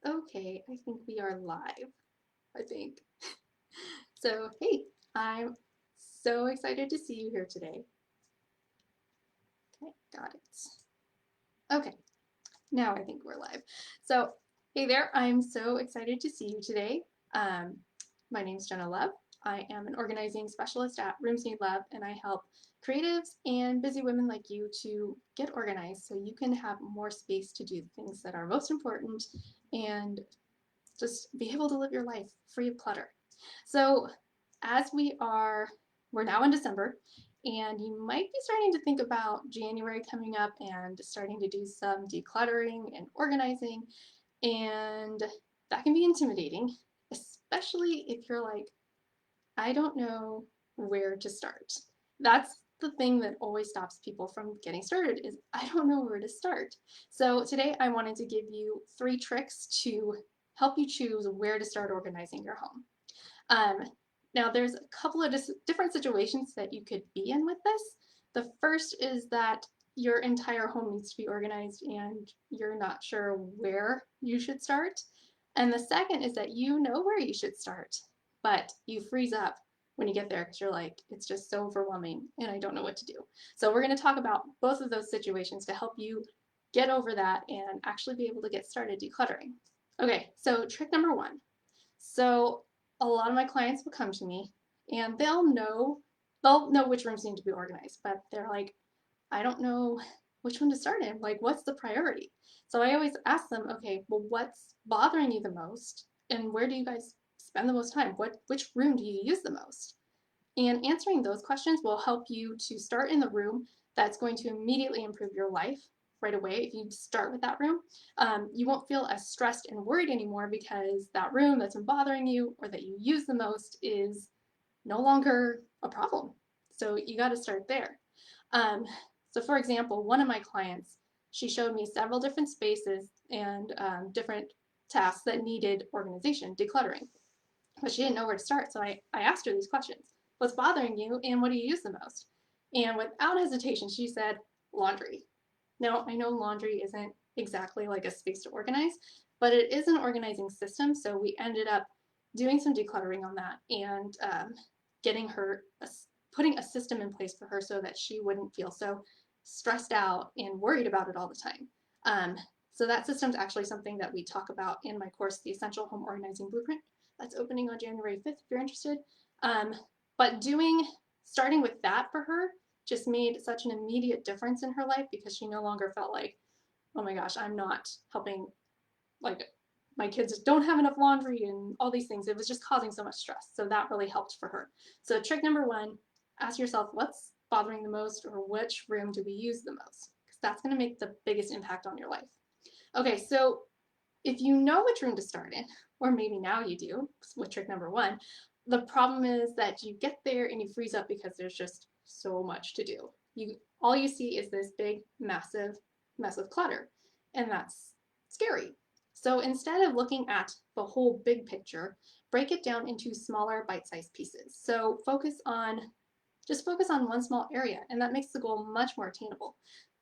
Okay, I think we are live, I think. So, hey, I'm so excited to see you here today. Okay, got it. Okay, now I think we're live. So, hey there, I'm so excited to see you today. Um, my name is Jenna Love. I am an organizing specialist at Rooms Need Love, and I help creatives and busy women like you to get organized so you can have more space to do the things that are most important and just be able to live your life free of clutter. So as we're now in December, and you might be starting to think about January coming up and starting to do some decluttering and organizing, and that can be intimidating, especially if you're like, I don't know where to start. That's the thing that always stops people from getting started is I don't know where to start. So today I wanted to give you 3 tricks to help you choose where to start organizing your home. Um, Now there's a couple of different situations that you could be in with this. The first is that your entire home needs to be organized and you're not sure where you should start. And the second is that you know where you should start, but you freeze up when you get there because you're like, it's just so overwhelming and I don't know what to do. So we're going to talk about both of those situations to help you get over that and actually be able to get started decluttering. Okay, so trick number 1. So a lot of my clients will come to me and they'll know which rooms need to be organized, but they're like, I don't know which one to start in. Like, what's the priority? So I always ask them, okay, well, what's bothering you the most? And where do you guys spend the most time? Which room do you use the most? And answering those questions will help you to start in the room that's going to immediately improve your life right away. If you start with that room, you won't feel as stressed and worried anymore because that room that's been bothering you or that you use the most is no longer a problem. So you got to start there. Um, so for example, one of my clients, she showed me several different spaces and different tasks that needed organization, decluttering, but she didn't know where to start. So I asked her these questions. What's bothering you and what do you use the most? And without hesitation, she said laundry. Now, I know laundry isn't exactly like a space to organize, but it is an organizing system. So we ended up doing some decluttering on that and getting her, putting a system in place for her so that she wouldn't feel so stressed out and worried about it all the time. Um, so that system is actually something that we talk about in my course, The Essential Home Organizing Blueprint. That's opening on January 5th if you're interested. Um, but starting with that for her just made such an immediate difference in her life because she no longer felt like, oh my gosh, I'm not helping, like my kids don't have enough laundry and all these things. It was just causing so much stress. So that really helped for her. So trick number 1, ask yourself what's bothering the most or which room do we use the most? Because that's going to make the biggest impact on your life. Okay, so if you know which room to start in, or maybe now you do with trick number 1, the problem is that you get there and you freeze up because there's just so much to do. All you see is this big, massive mess of clutter, and that's scary. So instead of looking at the whole big picture, break it down into smaller bite-sized pieces. So just focus on one small area, and that makes the goal much more attainable.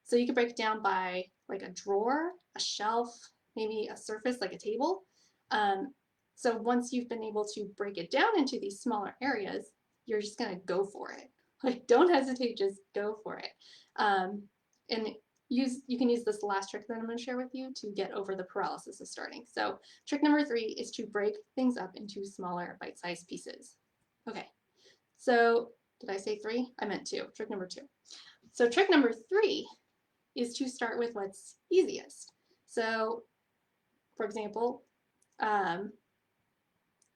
So you could break it down by like a drawer, a shelf, maybe a surface like a table. Um, so once you've been able to break it down into these smaller areas, you're just gonna go for it. Like don't hesitate, just go for it. And you can use this last trick that I'm going to share with you to get over the paralysis of starting. So trick number 3 is to break things up into smaller bite-sized pieces. Okay, so did I say 3? I meant 2. Trick number 2. So trick number 3 is to start with what's easiest. So for example,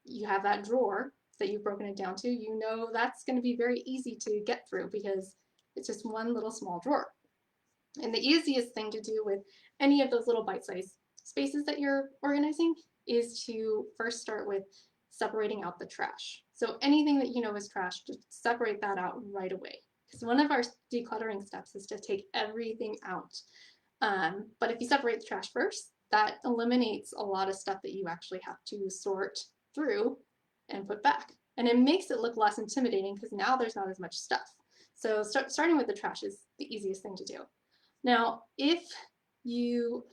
you have that drawer that you've broken it down to, you know that's going to be very easy to get through because it's just one little small drawer. And the easiest thing to do with any of those little bite-sized spaces that you're organizing is to first start with separating out the trash. So anything that you know is trash, just separate that out right away. Because one of our decluttering steps is to take everything out. But if you separate the trash first, that eliminates a lot of stuff that you actually have to sort through and put back. And it makes it look less intimidating because now there's not as much stuff. So starting with the trash is the easiest thing to do. Now, if you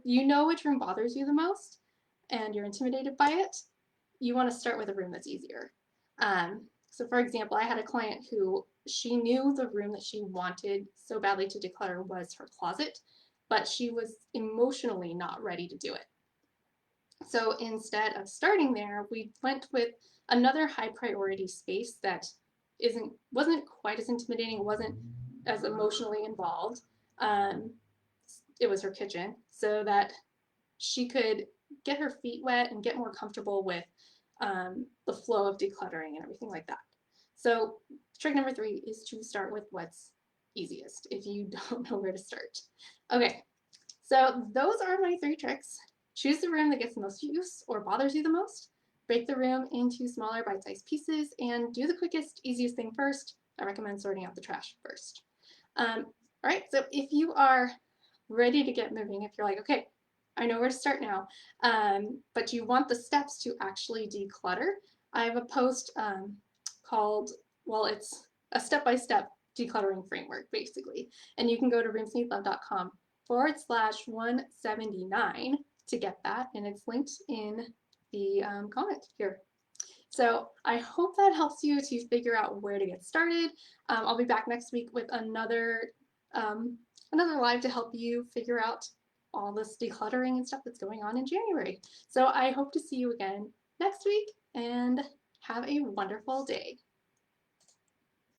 know which room bothers you the most, and you're intimidated by it, you want to start with a room that's easier. So for example, I had a client who she knew the room that she wanted so badly to declutter was her closet, but she was emotionally not ready to do it. So instead of starting there, we went with another high priority space that wasn't quite as intimidating, wasn't as emotionally involved. Um, it was her kitchen, so that she could get her feet wet and get more comfortable with the flow of decluttering and everything like that. So trick number 3 is to start with what's easiest if you don't know where to start. Okay, so those are my 3 tricks. Choose the room that gets the most use or bothers you the most. Break the room into smaller bite-sized pieces and do the quickest, easiest thing first. I recommend sorting out the trash first. All right, so if you are ready to get moving, if you're like, okay, I know where to start now, but you want the steps to actually declutter, I have a post called, well, it's a step-by-step decluttering framework, basically. And you can go to roomsneedlove.com/179 to get that, and it's linked in the comment here. So I hope that helps you to figure out where to get started. I'll be back next week with another live to help you figure out all this decluttering and stuff that's going on in January. So I hope to see you again next week and have a wonderful day.